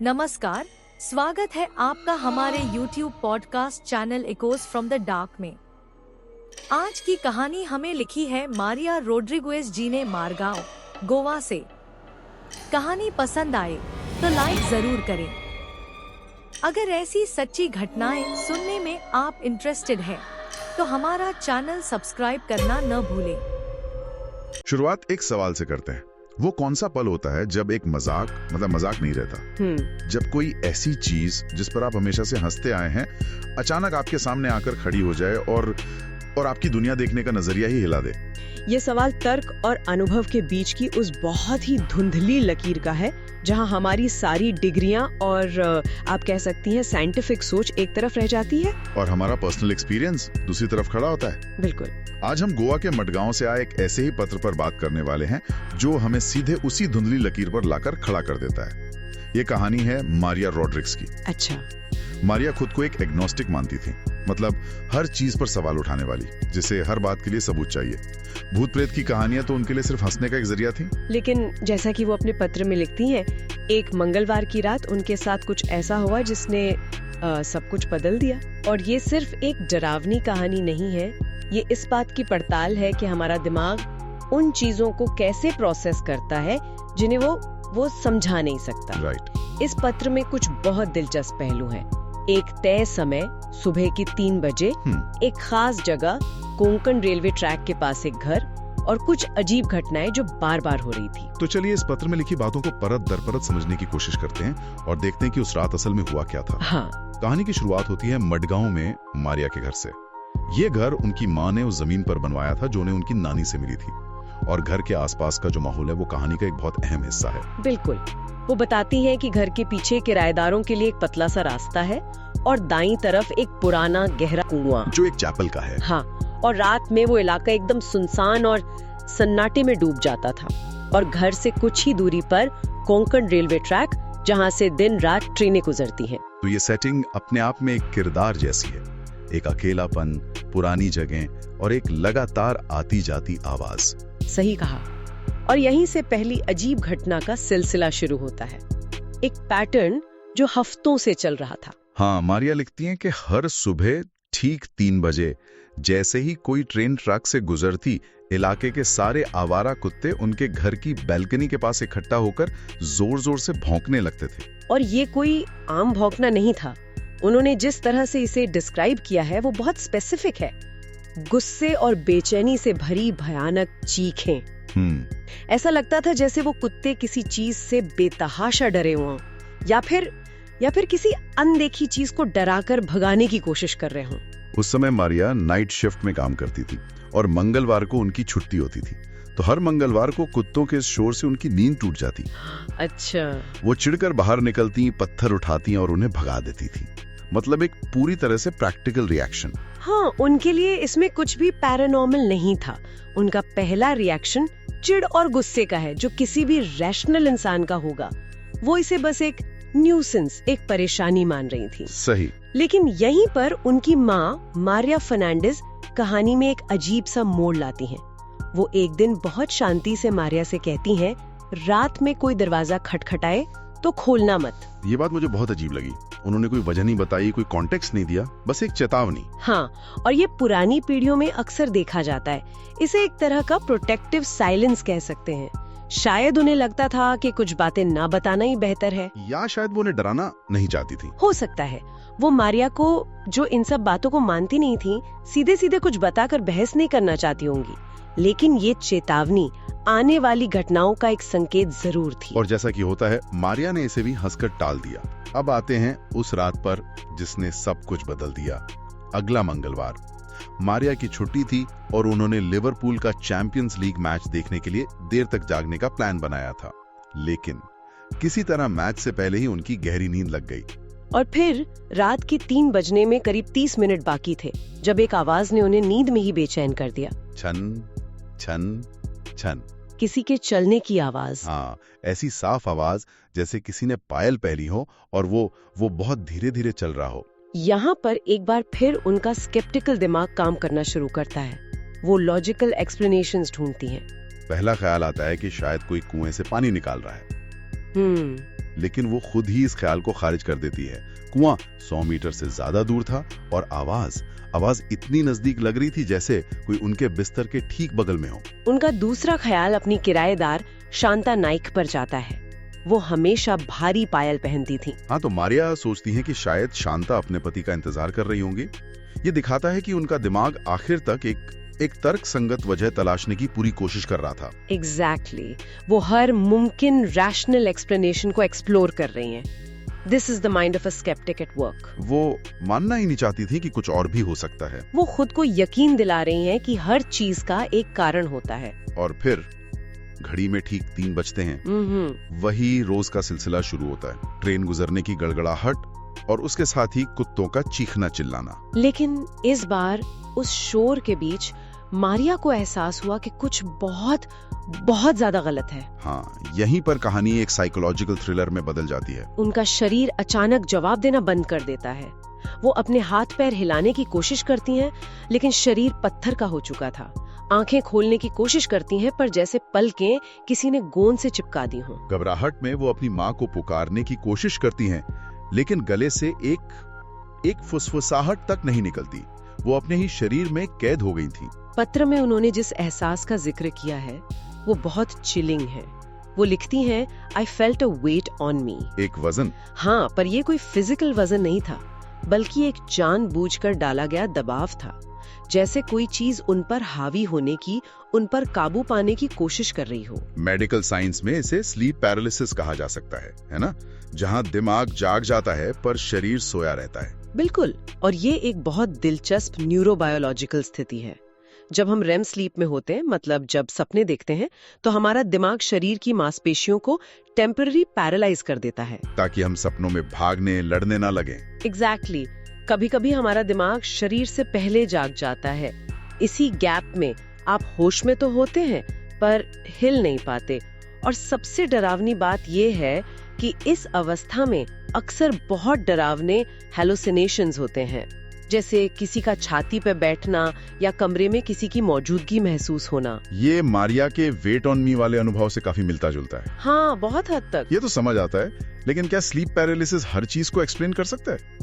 नमस्कार, स्वागत है आपका हमारे YouTube podcast channel Eeco from the dark में। आज की कहानी हमें लिखी है मारिया रोड्रिगुएज जी ने मारगांव, गोवा से। कहानी पसंद आए तो लाइक जरूर करें। अगर ऐसी सच्ची घटनाएं सुनने में आप इंटरेस्टेड हैं, तो हमारा चैनल सब्सक्राइब करना न भूलें। शुरुआत एक सवाल से करते हैं। वो कौन सा पल होता है जब एक मजाक नहीं रहता, जब कोई ऐसी चीज जिस पर आप हमेशा से हंसते आए हैं अचानक आपके सामने आकर खड़ी हो जाए और आपकी दुनिया देखने का नजरिया ही हिला दे। ये सवाल तर्क और अनुभव के बीच की उस बहुत ही धुंधली लकीर का है, जहां हमारी सारी डिग्रियां और आप कह सकती हैं साइंटिफिक सोच एक तरफ रह जाती है और हमारा पर्सनल एक्सपीरियंस दूसरी तरफ खड़ा होता है। बिल्कुल। आज हम गोवा के मडगांव से आए एक ऐसे ही पत्र पर बात करने वाले हैं जो हमें सीधे उसी धुंधली लकीर पर लाकर खड़ा कर देता है। ये कहानी है मारिया रोड्रिग्स की। अच्छा। मारिया खुद को एक एग्नोस्टिक मानती थी, मतलब हर चीज पर सवाल उठाने वाली, जिसे हर बात के लिए सबूत चाहिए। भूत प्रेत की कहानियां तो उनके लिए सिर्फ हंसने का एक जरिया थी। लेकिन जैसा कि वो अपने पत्र में लिखती हैं, एक मंगलवार की रात उनके साथ कुछ ऐसा हुआ जिसने सब कुछ बदल दिया। और ये सिर्फ एक डरावनी कहानी नहीं है, ये इस बात की पड़ताल है कि हमारा दिमाग उन चीजों को कैसे प्रोसेस करता है जिन्हें वो समझा नहीं सकता। राइट। इस पत्र में कुछ बहुत दिलचस्प पहलू हैं। एक तय समय सुबह की 3 बजे एक खास जगह, कोंकण रेलवे ट्रैक के पास एक घर, और कुछ अजीब घटनाएं जो बार बार हो रही थी। तो चलिए इस पत्र में लिखी बातों को परत दर परत समझने की कोशिश करते हैं और देखते हैं कि उस रात असल में हुआ क्या था। हाँ। कहानी की शुरुआत होती है मडगांव में मारिया के घर से। ये घर उनकी माँ ने उस जमीन पर बनवाया था जो उन्हें उनकी नानी से मिली थी, और घर के आसपास का जो माहौल है वो कहानी का एक बहुत अहम हिस्सा है। बिल्कुल। वो बताती हैं कि घर के पीछे किराएदारों के लिए एक पतला सा रास्ता है और दाईं तरफ एक पुराना गहरा कुआं जो एक चैपल का है। हाँ। और रात में वो इलाका एकदम सुनसान और सन्नाटे में डूब जाता था, और घर से कुछ ही दूरी पर कोंकण रेलवे ट्रैक, जहाँ से दिन रात ट्रेनें गुजरती हैं। तो ये सेटिंग अपने आप में एक किरदार जैसी है। एक अकेलापन, पुरानी जगह और एक लगातार आती जाती आवाज। सही कहा। और यहीं से पहली अजीब घटना का सिलसिला शुरू होता है, एक पैटर्न जो हफ्तों से चल रहा था। हाँ, मारिया लिखती हैं कि हर सुबह ठीक 3 बजे जैसे ही कोई ट्रेन ट्रैक से गुजरती, इलाके के सारे आवारा कुत्ते उनके घर की बैल्कनी के पास इकट्ठा होकर जोर जोर से भौंकने लगते थे। और ये कोई आम भौंकना नहीं था। उन्होंने जिस तरह से इसे डिस्क्राइब किया है वो बहुत स्पेसिफिक है। गुस्से और बेचैनी से भरी भयानक चीखें। ऐसा लगता था जैसे वो कुत्ते किसी चीज से बेतहाशा डरे हों, या फिर किसी अनदेखी चीज को डराकर भगाने की कोशिश कर रहे हों। उस समय मारिया नाइट शिफ्ट में काम करती थी और मंगलवार को उनकी छुट्टी होती थी, तो हर मंगलवार को कुत्तों के शोर से उनकी नींद टूट जाती। अच्छा। वो चिढ़कर बाहर निकलती, पत्थर उठाती और उन्हें भगा देती थी। मतलब एक पूरी तरह से प्रैक्टिकल रिएक्शन। हाँ, उनके लिए इसमें कुछ भी पैरानॉर्मल नहीं था। उनका पहला रिएक्शन चिढ़ और गुस्से का है, जो किसी भी रैशनल इंसान का होगा। वो इसे बस एक न्यूसेंस, एक परेशानी मान रही थी। सही। लेकिन यहीं पर उनकी माँ मारिया फर्नांडिस कहानी में एक अजीब सा मोड़ लाती हैं। वो एक दिन बहुत शांति से मारिया से कहती हैं, रात में कोई दरवाजा खटखटाए तो खोलना मत। ये बात मुझे बहुत अजीब लगी। उन्होंने कोई वजह नहीं बताई, कोई कॉन्टेक्स्ट नहीं दिया, बस एक चेतावनी। हाँ, और ये पुरानी पीढ़ियों में अक्सर देखा जाता है। इसे एक तरह का प्रोटेक्टिव साइलेंस कह सकते हैं। शायद उन्हें लगता था कि कुछ बातें ना बताना ही बेहतर है, या शायद वो उन्हें डराना नहीं चाहती थी। हो सकता है वो मारिया को, जो इन सब बातों को मानती नहीं थी, सीधे सीधे कुछ बताकर बहस नहीं करना चाहती होंगी। लेकिन ये चेतावनी आने वाली घटनाओं का एक संकेत जरूर थी। और जैसा कि होता है, मारिया ने इसे भी हंसकर टाल दिया। अब आते हैं उस रात पर जिसने सब कुछ बदल दिया। अगला मंगलवार मारिया की छुट्टी थी और उन्होंने लिवरपूल का चैंपियंस लीग मैच देखने के लिए देर तक जागने का प्लान बनाया था। लेकिन किसी तरह मैच से पहले ही उनकी गहरी नींद लग गई। और फिर रात के 3 बजने में करीब 30 मिनट बाकी थे, जब एक आवाज ने उन्हें नींद में ही बेचैन कर दिया। छन छन छन। किसी के चलने की आवाज। हाँ, ऐसी साफ आवाज जैसे किसी ने पायल पहनी हो और वो बहुत धीरे धीरे चल रहा हो। यहाँ पर एक बार फिर उनका स्केप्टिकल दिमाग काम करना शुरू करता है। वो लॉजिकल एक्सप्लेनेशंस ढूंढती हैं। पहला ख्याल आता है कि शायद कोई कुएं से पानी निकाल रहा है। लेकिन वो खुद ही इस ख्याल को खारिज कर देती है। कुआं 100 मीटर से ज्यादा दूर था और आवाज इतनी नजदीक लग रही थी जैसे कोई उनके बिस्तर के ठीक बगल में हो। उनका दूसरा ख्याल अपनी किराएदार शांता नाइक पर जाता है। वो हमेशा भारी पायल पहनती थी। हाँ, तो मारिया सोचती है कि शायद शांता अपने पति का इंतजार कर रही होंगी। ये दिखाता है कि उनका दिमाग आखिर तक एक तर्क संगत वजह तलाशने की पूरी कोशिश कर रहा था। एग्जैक्टली वो हर मुमकिन रैशनल एक्सप्लेनेशन को एक्सप्लोर कर रही हैं। This is the mind of a skeptic at work. वो मानना ही नहीं चाहती थी कि कुछ और भी हो सकता है। वो खुद को यकीन दिला रही हैं कि हर चीज का एक कारण होता है। और फिर घड़ी में ठीक 3 बजते हैं। वही रोज का सिलसिला शुरू होता है। ट्रेन गुजरने की गड़गड़ाहट और उसके साथ ही कुत्तों का चीखना चिल्लाना। लेकिन इस बार उस शोर के बीच मारिया को एहसास हुआ कि कुछ बहुत बहुत ज्यादा गलत है। हाँ, यहीं पर कहानी एक साइकोलॉजिकल थ्रिलर में बदल जाती है। उनका शरीर अचानक जवाब देना बंद कर देता है। वो अपने हाथ पैर हिलाने की कोशिश करती हैं, लेकिन शरीर पत्थर का हो चुका था। आंखें खोलने की कोशिश करती हैं, पर जैसे पलकें किसी ने गोंद से चिपका दी हों। घबराहट में वो अपनी माँ को पुकारने की कोशिश करती हैं, लेकिन गले से एक फुसफुसाहट तक नहीं निकलती। वो अपने ही शरीर में कैद हो गई थी। पत्र में उन्होंने जिस एहसास का जिक्र किया है वो बहुत चिलिंग है। वो लिखती हैं, I felt a weight on me। एक वजन। हाँ, पर ये कोई फिजिकल वजन नहीं था, बल्कि एक जानबूझकर डाला गया दबाव था। जैसे कोई चीज उन पर हावी होने की, उन पर काबू पाने की कोशिश कर रही हो। मेडिकल साइंस में इसे स्लीप पैरालिसिस कहा जा सकता है ना? जहाँ दिमाग जाग जाता है पर शरीर सोया रहता है। बिल्कुल, और ये एक बहुत दिलचस्प न्यूरोबायोलॉजिकल स्थिति है। जब हम रेम स्लीप में होते हैं, मतलब जब सपने देखते हैं, तो हमारा दिमाग शरीर की मांसपेशियों को टेम्पररी पैरालाइज कर देता है, ताकि हम सपनों में भागने लड़ने ना लगे। एग्जैक्टली। कभी-कभी हमारा दिमाग शरीर से पहले जाग जाता है। इसी गैप में आप होश में तो होते हैं, पर हिल नहीं पाते। और सबसे डरावनी बात यह है कि इस अवस्था में अक्सर बहुत डरावने हैलुसिनेशंस होते हैं, जैसे किसी का छाती पे बैठना या कमरे में किसी की मौजूदगी महसूस होना। ये मारिया के वेट ऑन मी वाले अनुभव से काफी मिलता जुलता है। हाँ, बहुत हद तक। ये तो समझ आता है, लेकिन क्या स्लीप पैरालिसिस हर चीज को एक्सप्लेन कर सकता है?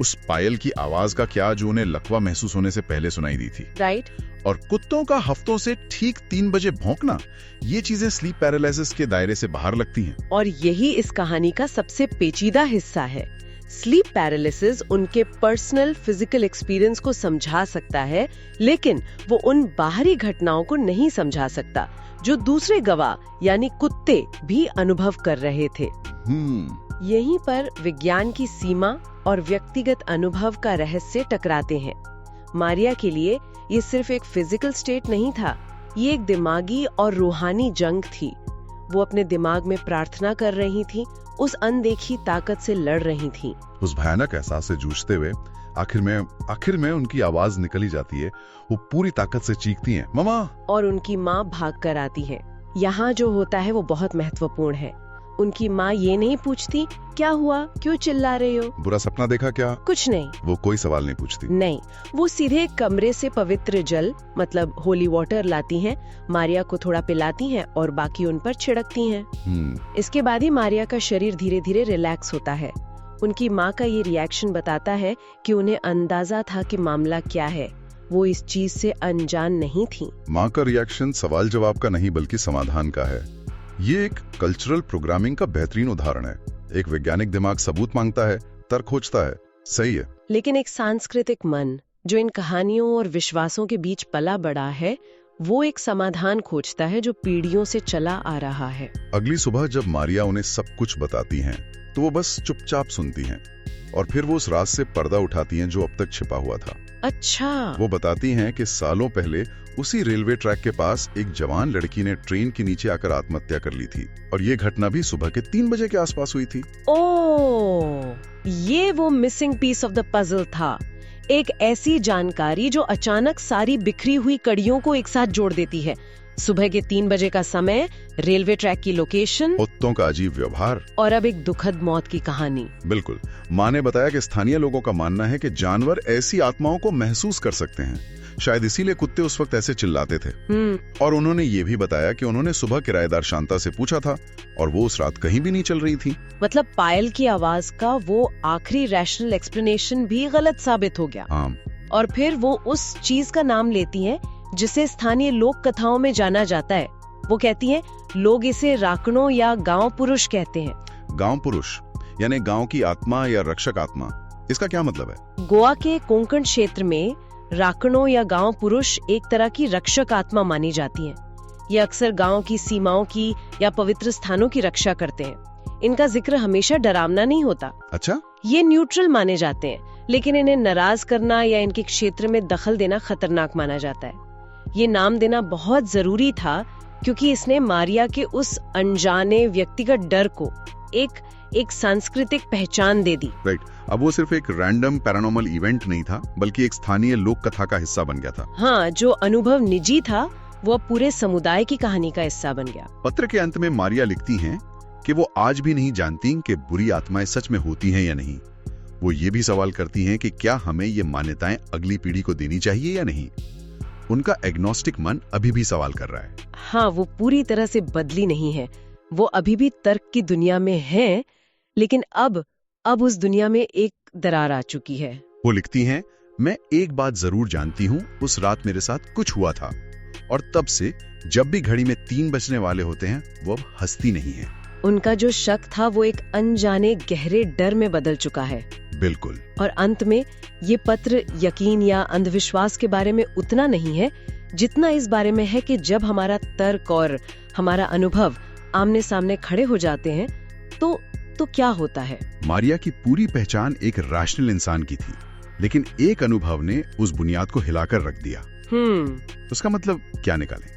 उस पायल की आवाज का क्या जो उन्हें लकवा महसूस होने से पहले सुनाई दी थी? राइट। और कुत्तों का हफ्तों से ठीक 3 बजे भौंकना, ये चीजें स्लीप पैरालिसिस के दायरे से बाहर लगती हैं। और यही इस कहानी का सबसे पेचीदा हिस्सा है। स्लीप पैरालिसिस उनके पर्सनल फिजिकल एक्सपीरियंस को समझा सकता है, लेकिन वो उन बाहरी घटनाओं को नहीं समझा सकता जो दूसरे गवाह यानी कुत्ते भी अनुभव कर रहे थे। यहीं पर विज्ञान की सीमा और व्यक्तिगत अनुभव का रहस्य टकराते हैं। मारिया के लिए ये सिर्फ एक फिजिकल स्टेट नहीं था, ये एक दिमागी और रूहानी जंग थी। वो अपने दिमाग में प्रार्थना कर रही थी, उस अनदेखी ताकत से लड़ रही थी। उस भयानक एहसास से जूझते हुए आखिर में उनकी आवाज निकली जाती है। वो पूरी ताकत से चीखती हैं, ममा। और उनकी माँ भाग कर आती है। यहाँ जो होता है वो बहुत महत्वपूर्ण है। उनकी माँ ये नहीं पूछती क्या हुआ, क्यों चिल्ला रहे हो, बुरा सपना देखा क्या, कुछ नहीं। वो कोई सवाल नहीं पूछती। नहीं, वो सीधे कमरे से पवित्र जल मतलब होली वाटर लाती हैं, मारिया को थोड़ा पिलाती हैं और बाकी उन पर छिड़कती हैं। इसके बाद ही मारिया का शरीर धीरे धीरे रिलैक्स होता है। उनकी माँ का ये रिएक्शन बताता है कि उन्हें अंदाजा था कि मामला क्या है। वो इस चीज से अनजान नहीं थी। माँ का रिएक्शन सवाल जवाब का नहीं बल्कि समाधान का है। ये एक कल्चरल प्रोग्रामिंग का बेहतरीन उदाहरण है। एक वैज्ञानिक दिमाग सबूत मांगता है, तर्क खोजता है, सही है, लेकिन एक सांस्कृतिक मन जो इन कहानियों और विश्वासों के बीच पला बड़ा है, वो एक समाधान खोजता है जो पीढ़ियों से चला आ रहा है। अगली सुबह जब मारिया उन्हें सब कुछ बताती हैं, तो वो बस चुपचाप सुनती हैं और फिर वो उस राज से पर्दा उठाती हैं जो अब तक छिपा हुआ था। अच्छा। वो बताती हैं कि सालों पहले उसी रेलवे ट्रैक के पास एक जवान लड़की ने ट्रेन के नीचे आकर आत्महत्या कर ली थी और ये घटना भी सुबह के 3 बजे के आसपास हुई थी। ओह, ये वो missing piece of the puzzle था। एक ऐसी जानकारी जो अचानक सारी बिखरी हुई कड़ियों को एक साथ जोड़ देती है। सुबह के 3 बजे का समय, रेलवे ट्रैक की लोकेशन, कुत्तों का अजीब व्यवहार और अब एक दुखद मौत की कहानी। बिल्कुल। माँ ने बताया कि स्थानीय लोगों का मानना है कि जानवर ऐसी आत्माओं को महसूस कर सकते हैं शायद इसीलिए कुत्ते उस वक्त ऐसे चिल्लाते थे। और उन्होंने ये भी बताया कि उन्होंने सुबह किराएदार शांता से पूछा था और वो उस रात कहीं भी नहीं चल रही थी। मतलब पायल की आवाज का वो आखिरी रैशनल एक्सप्लेनेशन भी गलत साबित हो गया। हाँ। और फिर वो उस चीज का नाम लेती हैं जिसे स्थानीय लोक कथाओं में जाना जाता है। वो कहती हैं लोग इसे राकणों या गांव पुरुष कहते हैं। गांव पुरुष यानी गांव की आत्मा या रक्षक आत्मा, इसका क्या मतलब है? गोवा के कोंकण क्षेत्र में राकणों या गांव पुरुष एक तरह की रक्षक आत्मा मानी जाती हैं। ये अक्सर गांव की सीमाओं की या पवित्र स्थानों की रक्षा करते हैं। इनका जिक्र हमेशा डरावना नहीं होता। अच्छा। ये न्यूट्रल माने जाते हैं, लेकिन इन्हें नाराज करना या इनके क्षेत्र में दखल देना खतरनाक माना जाता है। ये नाम देना बहुत जरूरी था क्योंकि इसने मारिया के उस अनजाने व्यक्तिगत डर को एक सांस्कृतिक पहचान दे दी। राइट। अब वो सिर्फ एक रैंडम पैरानॉर्मल इवेंट नहीं था, बल्कि एक स्थानीय लोक कथा का हिस्सा बन गया था। हाँ, जो अनुभव निजी था वो अब पूरे समुदाय की कहानी का हिस्सा बन गया। पत्र के अंत में मारिया लिखती हैं कि वो आज भी नहीं जानती कि बुरी आत्माएं सच में होती हैं या नहीं। वो ये भी सवाल करती हैं कि क्या हमें ये मान्यताएं अगली पीढ़ी को देनी चाहिए या नहीं। उनका एग्नोस्टिक मन अभी भी सवाल कर रहा है। हाँ, वो पूरी तरह से बदली नहीं है। वो अभी भी तर्क की दुनिया में है, लेकिन अब उस दुनिया में एक दरार आ चुकी है। वो लिखती हैं, मैं एक बात जरूर जानती हूँ, उस रात मेरे साथ कुछ हुआ था और तब से जब भी घड़ी में 3 बजने वाले होते हैं वो अब हंसती नहीं है। उनका जो शक था वो एक अनजाने गहरे डर में बदल चुका है। बिल्कुल। और अंत में ये पत्र यकीन या अंधविश्वास के बारे में उतना नहीं है जितना इस बारे में है कि जब हमारा तर्क और हमारा अनुभव आमने सामने खड़े हो जाते हैं तो क्या होता है। मारिया की पूरी पहचान एक रैशनल इंसान की थी, लेकिन एक अनुभव ने उस बुनियाद को हिलाकर रख दिया। उसका मतलब क्या निकालें?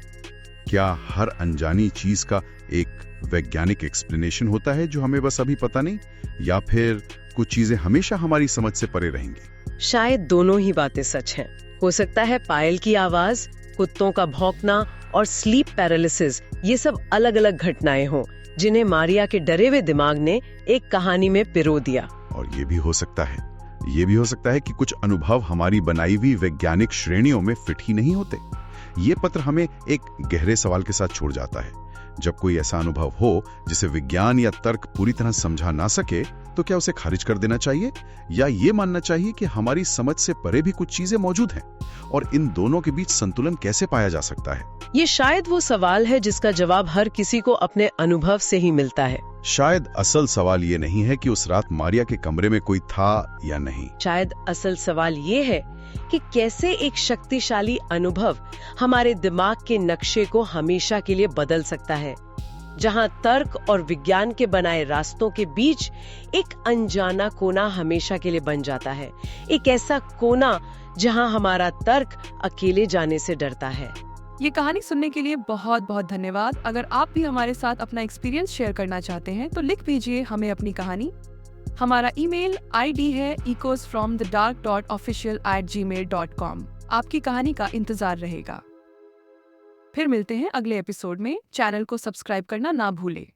क्या हर अनजानी चीज का एक वैज्ञानिक एक्सप्लेनेशन होता है जो हमें बस अभी पता नहीं, या फिर कुछ चीजें हमेशा हमारी समझ से परे रहेंगी? शायद दोनों ही बातें सच हैं। हो सकता है पायल की आवाज, कुत्तों का भौंकना और स्लीप पैरालिसिस ये सब अलग अलग घटनाएं हों जिन्हें मारिया के डरे हुए दिमाग ने एक कहानी में पिरो दिया। और ये भी हो सकता है कि कुछ अनुभव हमारी बनाई हुई वैज्ञानिक श्रेणियों में फिट ही नहीं होते। ये पत्र हमें एक गहरे सवाल के साथ छोड़ जाता है। जब कोई ऐसा अनुभव हो जिसे विज्ञान या तर्क पूरी तरह समझा ना सके, तो क्या उसे खारिज कर देना चाहिए या ये मानना चाहिए कि हमारी समझ से परे भी कुछ चीजें मौजूद हैं? और इन दोनों के बीच संतुलन कैसे पाया जा सकता है? ये शायद वो सवाल है जिसका जवाब हर किसी को अपने अनुभव से ही मिलता है। शायद असल सवाल ये नहीं है कि उस रात मारिया के कमरे में कोई था या नहीं। शायद असल सवाल ये है कि कैसे एक शक्तिशाली अनुभव हमारे दिमाग के नक्शे को हमेशा के लिए बदल सकता है। जहां तर्क और विज्ञान के बनाए रास्तों के बीच एक अनजाना कोना हमेशा के लिए बन जाता है। एक ऐसा कोना जहां हमारा तर्क अकेले जाने से डरता है। ये कहानी सुनने के लिए बहुत बहुत धन्यवाद। अगर आप भी हमारे साथ अपना एक्सपीरियंस शेयर करना चाहते हैं तो लिख भेजिए हमें अपनी कहानी। हमारा ईमेल आईडी है echoesfromthedark.official@gmail.com। आपकी कहानी का इंतजार रहेगा। फिर मिलते हैं अगले एपिसोड में। चैनल को सब्सक्राइब करना ना भूलें।